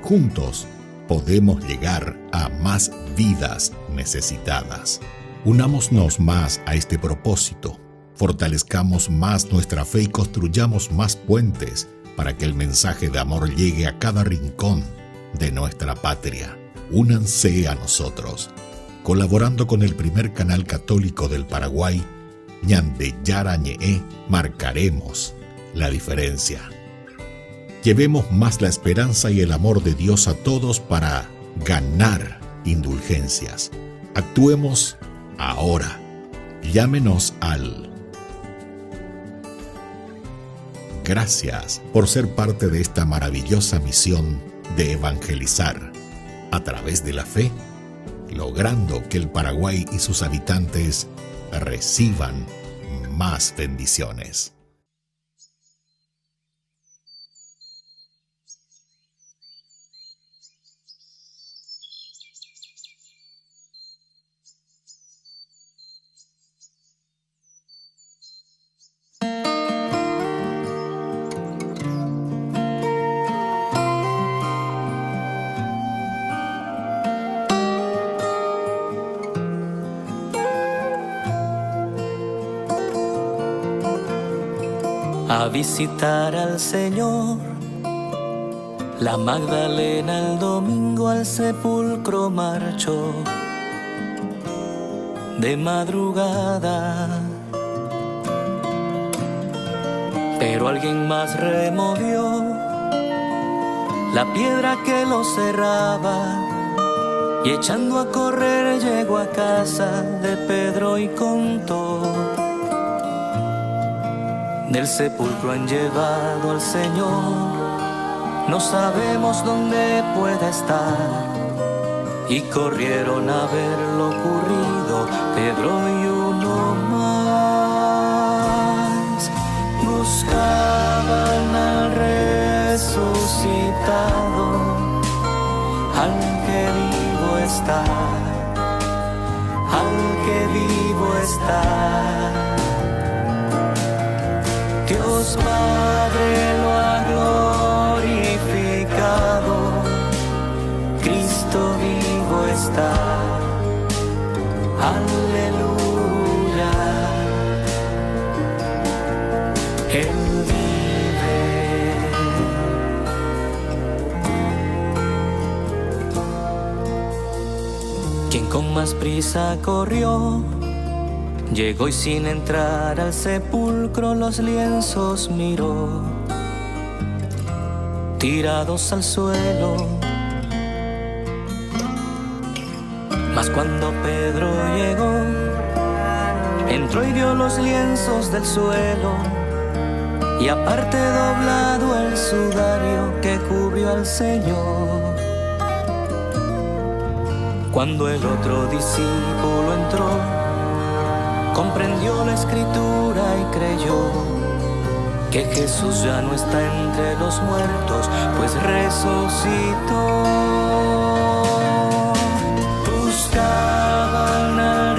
Juntos podemos llegar a más vidas necesitadas. Unámonos más a este propósito, fortalezcamos más nuestra fe y construyamos más puentes para que el mensaje de amor llegue a cada rincón de nuestra patria. Únanse a nosotros, colaborando con el primer canal católico del Paraguay, Ñande Yara Ñe, marcaremos la diferencia. Llevemos más la esperanza y el amor de Dios a todos para ganar indulgencias. Actuemos ahora. Llámenos al Gracias por ser parte de esta maravillosa misión de evangelizar a través de la fe, logrando que el Paraguay y sus habitantes reciban más bendiciones. A visitar al Señor, la Magdalena el domingo al sepulcro marchó de madrugada, pero alguien más removió la piedra que lo cerraba y echando a correr llegó a casa de Pedro y contó. Del sepulcro han llevado al Señor, no sabemos dónde pueda estar. Y corrieron a ver lo ocurrido, Pedro y uno más. Buscaban al resucitado, al que vivo está, al que vivo está. Dios Padre lo ha glorificado, Cristo vivo está, aleluya, Él vive. Quien con más prisa corrió, llegó y sin entrar al sepulcro los lienzos miró, tirados al suelo. Mas cuando Pedro llegó, entró y vio los lienzos del suelo, y aparte doblado el sudario que cubrió al Señor. Cuando el otro discípulo entró, comprendió la escritura y creyó que Jesús ya no está entre los muertos, pues resucitó. Buscaban al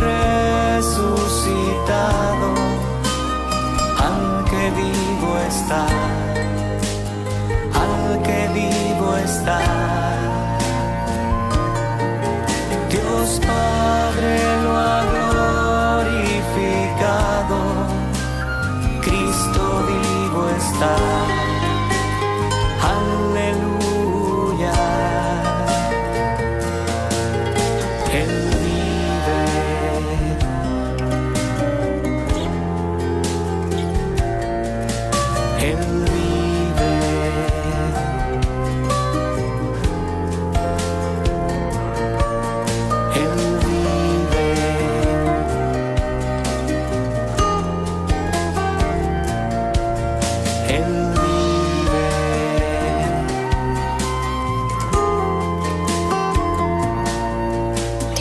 resucitado, al que vivo está, al que vivo está. Dios Padre lo ha glorificado, Cristo vivo está, aleluya, Él vive, Él vive, Él vive. Él vive,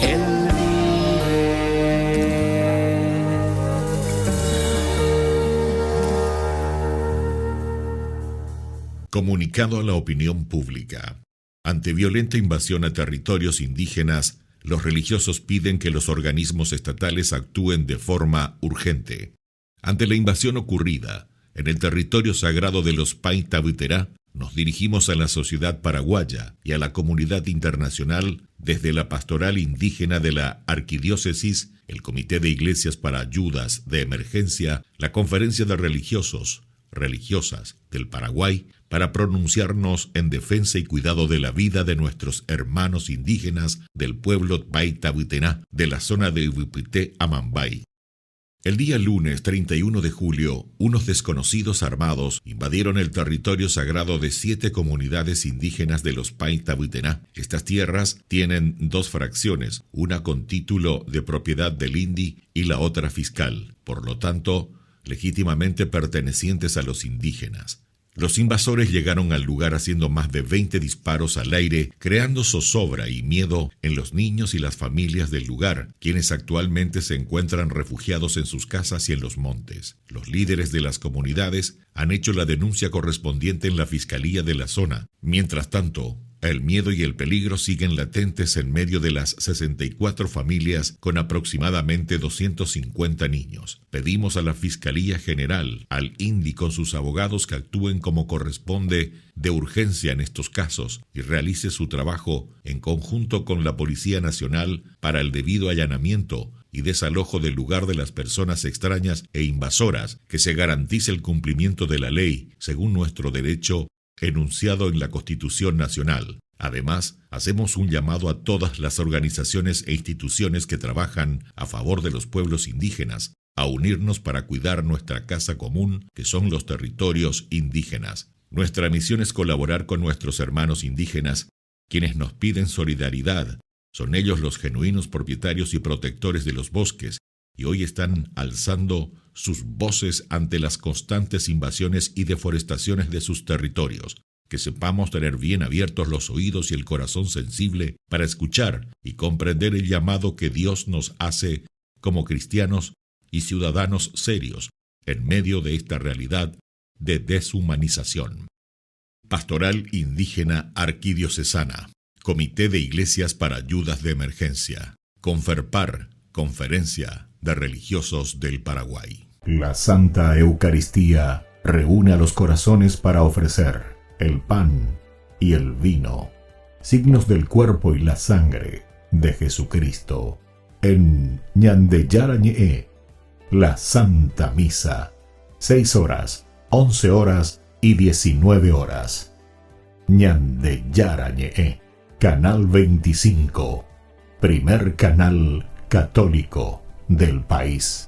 Él vive. Comunicado a la opinión pública. Ante violenta invasión a territorios indígenas, los religiosos piden que los organismos estatales actúen de forma urgente. Ante la invasión ocurrida en el territorio sagrado de los Paintabiterá, nos dirigimos a la sociedad paraguaya y a la comunidad internacional desde la Pastoral Indígena de la Arquidiócesis, el Comité de Iglesias para Ayudas de Emergencia, la Conferencia de Religiosos, Religiosas del Paraguay, para pronunciarnos en defensa y cuidado de la vida de nuestros hermanos indígenas del pueblo Paintabiterá de la zona de Ubipité, Amambay. El día lunes 31 de julio, unos desconocidos armados invadieron el territorio sagrado de 7 comunidades indígenas de los Paintabiterá. Estas tierras tienen 2 fracciones, una con título de propiedad del INDI y la otra fiscal. Por lo tanto, legítimamente pertenecientes a los indígenas. Los invasores llegaron al lugar haciendo más de 20 disparos al aire, creando zozobra y miedo en los niños y las familias del lugar, quienes actualmente se encuentran refugiados en sus casas y en los montes. Los líderes de las comunidades han hecho la denuncia correspondiente en la fiscalía de la zona. Mientras tanto, el miedo y el peligro siguen latentes en medio de las 64 familias con aproximadamente 250 niños. Pedimos a la Fiscalía General, al INDI con sus abogados que actúen como corresponde de urgencia en estos casos y realice su trabajo en conjunto con la Policía Nacional para el debido allanamiento y desalojo del lugar de las personas extrañas e invasoras, que se garantice el cumplimiento de la ley según nuestro derecho enunciado en la Constitución Nacional. Además, hacemos un llamado a todas las organizaciones e instituciones que trabajan a favor de los pueblos indígenas a unirnos para cuidar nuestra casa común, que son los territorios indígenas. Nuestra misión es colaborar con nuestros hermanos indígenas, quienes nos piden solidaridad. Son ellos los genuinos propietarios y protectores de los bosques, y hoy están alzando sus voces ante las constantes invasiones y deforestaciones de sus territorios. Que sepamos tener bien abiertos los oídos y el corazón sensible para escuchar y comprender el llamado que Dios nos hace como cristianos y ciudadanos serios en medio de esta realidad de deshumanización. Pastoral Indígena Arquidiocesana, Comité de Iglesias para Ayudas de Emergencia, Conferpar, Conferencia de Religiosos del Paraguay. La Santa Eucaristía reúne a los corazones para ofrecer el pan y el vino, signos del cuerpo y la sangre de Jesucristo. En Ñandeyarañe, la Santa Misa, 6 horas, 11 horas y 19 horas. Ñandeyarañe, Canal 25, primer canal católico del país.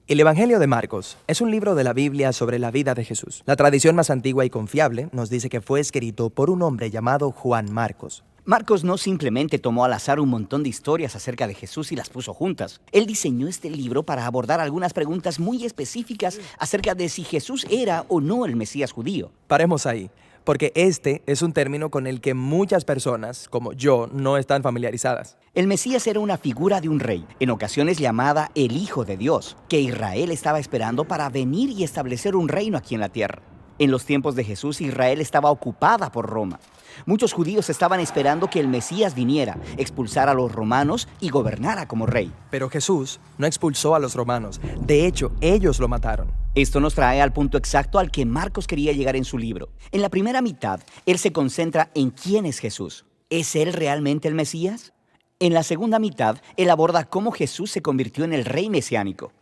El Evangelio de Marcos es un libro de la Biblia sobre la vida de Jesús. La tradición más antigua y confiable nos dice que fue escrito por un hombre llamado Juan Marcos. Marcos no simplemente tomó al azar un montón de historias acerca de Jesús y las puso juntas. Él diseñó este libro para abordar algunas preguntas muy específicas acerca de si Jesús era o no el Mesías judío. Paremos ahí, porque este es un término con el que muchas personas, como yo, no están familiarizadas. El Mesías era una figura de un rey, en ocasiones llamada el Hijo de Dios, que Israel estaba esperando para venir y establecer un reino aquí en la tierra. En los tiempos de Jesús, Israel estaba ocupada por Roma. Muchos judíos estaban esperando que el Mesías viniera, expulsara a los romanos y gobernara como rey. Pero Jesús no expulsó a los romanos. De hecho, ellos lo mataron. Esto nos trae al punto exacto al que Marcos quería llegar en su libro. En la primera mitad, él se concentra en quién es Jesús. ¿Es él realmente el Mesías? En la segunda mitad, él aborda cómo Jesús se convirtió en el rey mesiánico.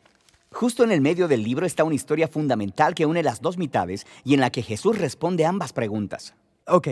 Justo en el medio del libro está una historia fundamental que une las dos mitades y en la que Jesús responde ambas preguntas. Ok,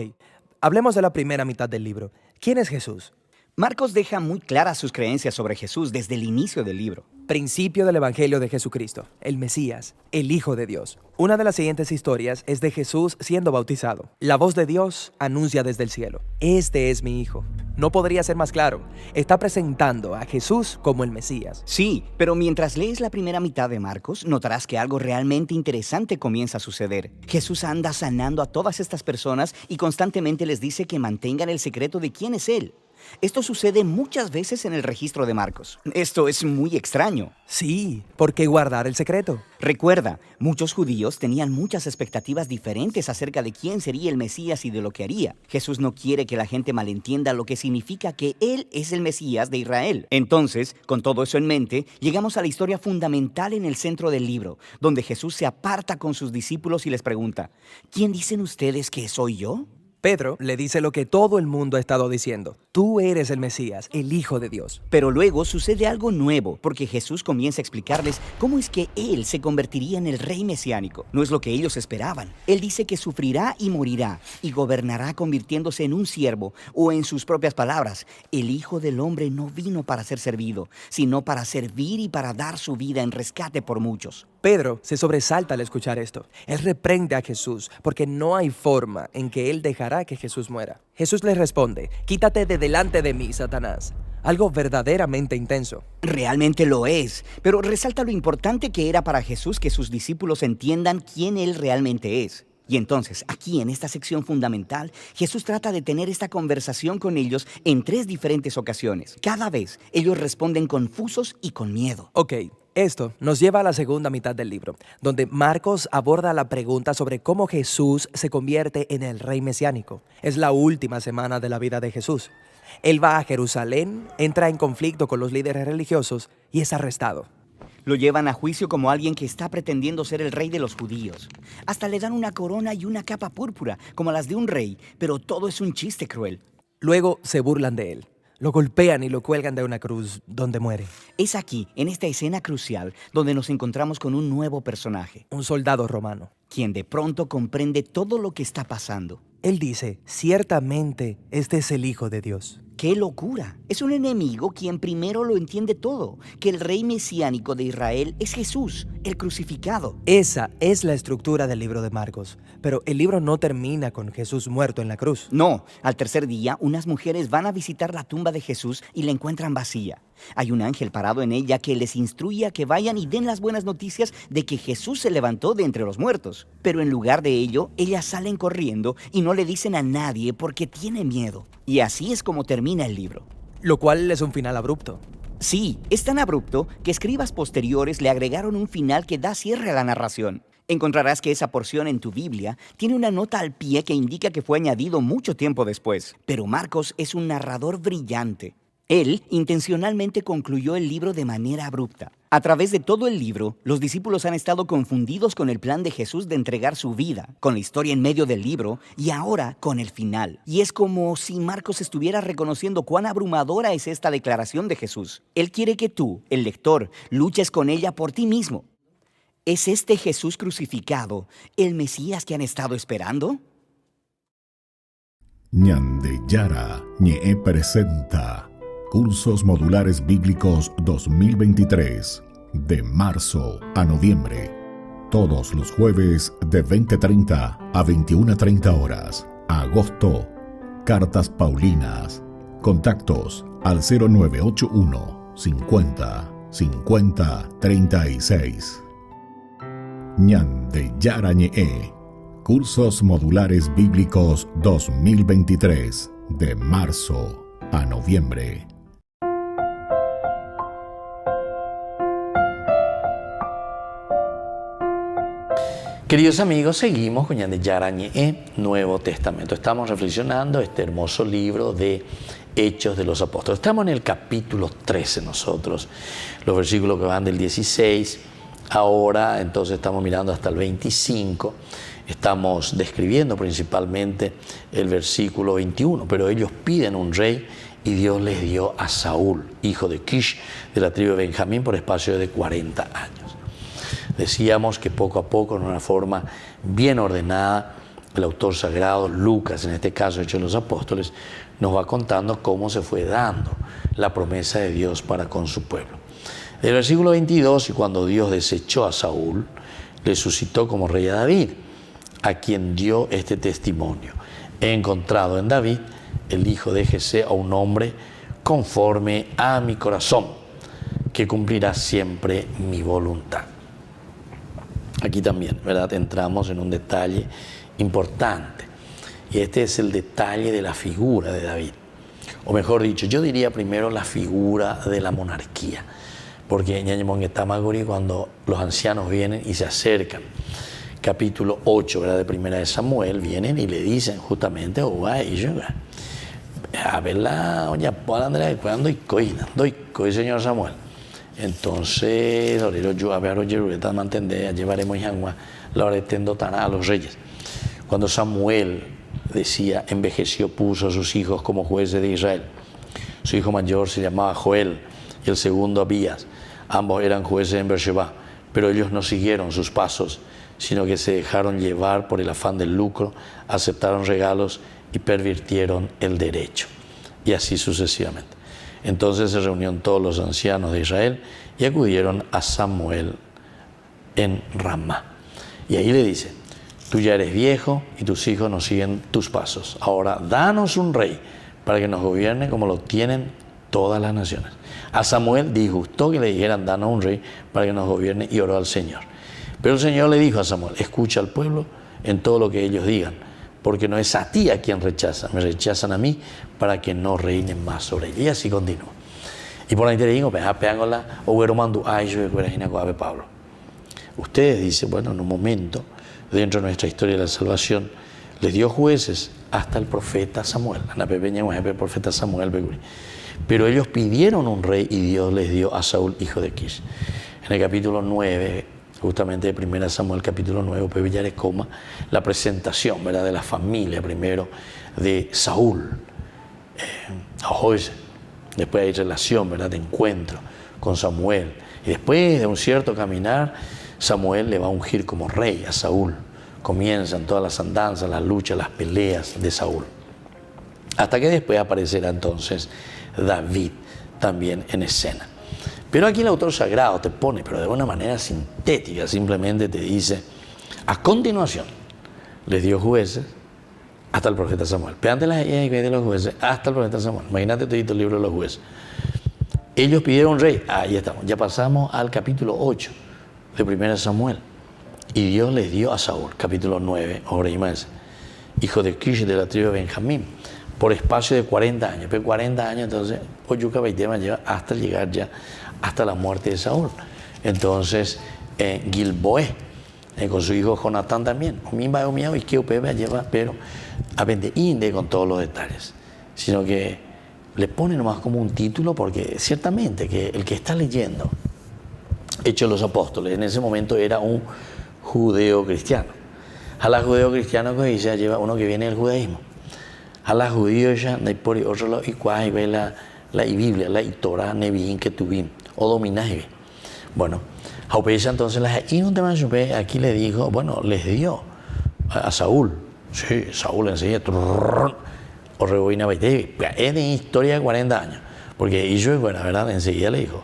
hablemos de la primera mitad del libro. ¿Quién es Jesús? Marcos deja muy claras sus creencias sobre Jesús desde el inicio del libro. Principio del Evangelio de Jesucristo, el Mesías, el Hijo de Dios. Una de las siguientes historias es de Jesús siendo bautizado. La voz de Dios anuncia desde el cielo: este es mi Hijo. No podría ser más claro. Está presentando a Jesús como el Mesías. Sí, pero mientras lees la primera mitad de Marcos, notarás que algo realmente interesante comienza a suceder. Jesús anda sanando a todas estas personas y constantemente les dice que mantengan el secreto de quién es Él. Esto sucede muchas veces en el registro de Marcos. Esto es muy extraño. Sí, ¿por qué guardar el secreto? Recuerda, muchos judíos tenían muchas expectativas diferentes acerca de quién sería el Mesías y de lo que haría. Jesús no quiere que la gente malentienda lo que significa que Él es el Mesías de Israel. Entonces, con todo eso en mente, llegamos a la historia fundamental en el centro del libro, donde Jesús se aparta con sus discípulos y les pregunta: ¿quién dicen ustedes que soy yo? Pedro le dice lo que todo el mundo ha estado diciendo: tú eres el Mesías, el Hijo de Dios. Pero luego sucede algo nuevo, porque Jesús comienza a explicarles cómo es que Él se convertiría en el rey mesiánico. No es lo que ellos esperaban. Él dice que sufrirá y morirá, y gobernará convirtiéndose en un siervo, o en sus propias palabras: el Hijo del Hombre no vino para ser servido, sino para servir y para dar su vida en rescate por muchos. Pedro se sobresalta al escuchar esto. Él reprende a Jesús, porque no hay forma en que él dejará dejará que Jesús muera. Jesús le responde: quítate de delante de mí, Satanás. Algo verdaderamente intenso. Realmente lo es, pero resalta lo importante que era para Jesús que sus discípulos entiendan quién Él realmente es. Y entonces, aquí en esta sección fundamental, Jesús trata de tener esta conversación con ellos en 3 diferentes ocasiones. Cada vez, ellos responden confusos y con miedo. Ok, esto nos lleva a la segunda mitad del libro, donde Marcos aborda la pregunta sobre cómo Jesús se convierte en el rey mesiánico. Es la última semana de la vida de Jesús. Él va a Jerusalén, entra en conflicto con los líderes religiosos y es arrestado. Lo llevan a juicio como alguien que está pretendiendo ser el rey de los judíos. Hasta le dan una corona y una capa púrpura, como las de un rey, pero todo es un chiste cruel. Luego se burlan de él. Lo golpean y lo cuelgan de una cruz, donde muere. Es aquí, en esta escena crucial, donde nos encontramos con un nuevo personaje. Un soldado romano. Quien de pronto comprende todo lo que está pasando. Él dice: ciertamente este es el Hijo de Dios. ¡Qué locura! Es un enemigo quien primero lo entiende todo, que el rey mesiánico de Israel es Jesús, el crucificado. Esa es la estructura del libro de Marcos, pero el libro no termina con Jesús muerto en la cruz. No, al tercer día, unas mujeres van a visitar la tumba de Jesús y la encuentran vacía. Hay un ángel parado en ella que les instruye a que vayan y den las buenas noticias de que Jesús se levantó de entre los muertos. Pero en lugar de ello, ellas salen corriendo y no le dicen a nadie porque tiene miedo. Y así es como termina el libro. Lo cual es un final abrupto. Sí, es tan abrupto que escribas posteriores le agregaron un final que da cierre a la narración. Encontrarás que esa porción en tu Biblia tiene una nota al pie que indica que fue añadido mucho tiempo después. Pero Marcos es un narrador brillante. Él intencionalmente concluyó el libro de manera abrupta. A través de todo el libro, los discípulos han estado confundidos con el plan de Jesús de entregar su vida, con la historia en medio del libro y ahora con el final. Y es como si Marcos estuviera reconociendo cuán abrumadora es esta declaración de Jesús. Él quiere que tú, el lector, luches con ella por ti mismo. ¿Es este Jesús crucificado el Mesías que han estado esperando? Ñande Yara Ñe presenta Cursos Modulares Bíblicos 2023, de marzo a noviembre. Todos los jueves de 20:30 a 21:30 horas. Agosto, Cartas Paulinas. Contactos al 0981 50 50 36. Ñande Yara Ñe. Cursos Modulares Bíblicos 2023, de marzo a noviembre. Queridos amigos, seguimos con Ñande Yara Ñe, Nuevo Testamento. Estamos reflexionando este hermoso libro de Hechos de los Apóstoles. Estamos en el capítulo 13 nosotros, los versículos que van del 16, ahora entonces estamos mirando hasta el 25. Estamos describiendo principalmente el versículo 21, pero ellos piden un rey y Dios les dio a Saúl, hijo de Kish, de la tribu de Benjamín, por espacio de 40 años. Decíamos que poco a poco, en una forma bien ordenada, el autor sagrado, Lucas, en este caso Hechos de los Apóstoles, nos va contando cómo se fue dando la promesa de Dios para con su pueblo. Del versículo 22, y cuando Dios desechó a Saúl, le suscitó como rey a David, a quien dio este testimonio: he encontrado en David, el hijo de Jesé, a un hombre conforme a mi corazón, que cumplirá siempre mi voluntad. Aquí también, ¿verdad?, entramos en un detalle importante, y este es el detalle de la figura de David, o mejor dicho, yo diría primero la figura de la monarquía, porque en Ñañemonguetamagori, cuando los ancianos vienen y se acercan, capítulo 8, ¿verdad?, de Primera de Samuel, vienen y le dicen justamente: a ver la oña pola Andrea, cuando doy señor Samuel. Entonces, yo a ver a mantener, llevaremos la hora de a los reyes. Cuando Samuel decía, envejeció, puso a sus hijos como jueces de Israel. Su hijo mayor se llamaba Joel y el segundo Abías. Ambos eran jueces en Beersheba, pero ellos no siguieron sus pasos, sino que se dejaron llevar por el afán del lucro, aceptaron regalos y pervirtieron el derecho. Y así sucesivamente. Entonces se reunieron todos los ancianos de Israel y acudieron a Samuel en Ramá. Y ahí le dice: Tú ya eres viejo y tus hijos no siguen tus pasos. Ahora, danos un rey para que nos gobierne como lo tienen todas las naciones. A Samuel disgustó que le dijeran, danos un rey para que nos gobierne, y oró al Señor. Pero el Señor le dijo a Samuel, escucha al pueblo en todo lo que ellos digan, porque no es a ti a quien rechazan, me rechazan a mí para que no reinen más sobre ella. Y así continúa. Y por ahí te digo, Pablo. Ustedes, dice, bueno, en un momento, dentro de nuestra historia de la salvación, les dio jueces hasta el profeta Samuel. El profeta Samuel. Pero ellos pidieron un rey y Dios les dio a Saúl, hijo de Kish. En el capítulo 9, justamente de 1 Samuel, capítulo 9, pues ya les coma la presentación, ¿verdad?, de la familia primero de Saúl a José. Después hay relación, ¿verdad?, de encuentro con Samuel. Y después de un cierto caminar, Samuel le va a ungir como rey a Saúl. Comienzan todas las andanzas, las luchas, las peleas de Saúl. Hasta que después aparecerá entonces David también en escena. Pero aquí el autor sagrado te pone, pero de una manera sintética, simplemente te dice, a continuación les dio jueces hasta el profeta Samuel. Pero antes de los jueces, hasta el profeta Samuel. Imagínate todo el libro de los jueces. Ellos pidieron un rey. Ahí estamos. Ya pasamos al capítulo 8 de 1 Samuel. Y Dios les dio a Saúl, capítulo 9, hijo de Kish, de la tribu de Benjamín, por espacio de 40 años. Pero 40 años, entonces, Oyuca Baitema lleva hasta llegar ya hasta la muerte de Saúl. Entonces, Gilboé, con su hijo Jonatán también, pero Abendeinde con todos los detalles. Sino que le pone nomás como un título, porque ciertamente que el que está leyendo Hechos de los Apóstoles en ese momento era un judeo cristiano. A la judeo cristiano que dice lleva uno que viene del judaísmo. A la judío ya no hay por otro lado y cuál ve la Biblia, la Torah, Nevi'im, Ketuvim o Dominaje. Bueno, entonces aquí le dijo, bueno, les dio a Saúl. Sí, Saúl enseguida o reboina Baitevi. Es de historia de 40 años, porque ellos, bueno, verdad, enseguida le dijo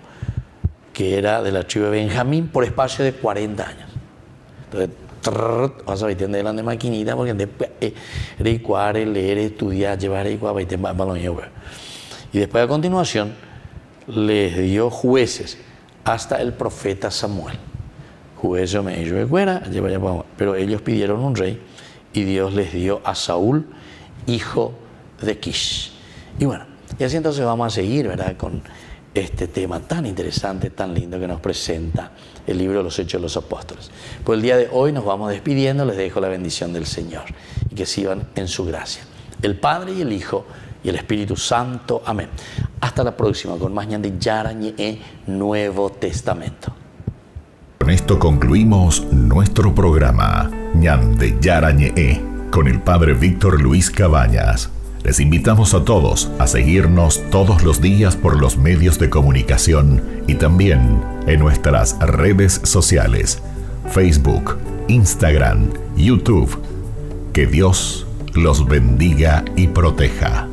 que era de la tribu de Benjamín por espacio de 40 años. Entonces, vas a ver delante de maquinita, porque después leer, estudiar, llevar y después a continuación les dio jueces hasta el profeta Samuel. Jueces pero ellos pidieron un rey y Dios les dio a Saúl, hijo de Kish. Y bueno, y así entonces vamos a seguir, ¿verdad?, con este tema tan interesante, tan lindo que nos presenta el libro de los Hechos de los Apóstoles. Pues el día de hoy nos vamos despidiendo, les dejo la bendición del Señor y que sigan en su gracia. El Padre y el Hijo y el Espíritu Santo. Amén. Hasta la próxima con más Ñande Yarañe Nuevo Testamento. Con esto concluimos nuestro programa Ñande Yarañe con el Padre Víctor Luis Cabañas. Les invitamos a todos a seguirnos todos los días por los medios de comunicación y también en nuestras redes sociales, Facebook, Instagram, YouTube. Que Dios los bendiga y proteja.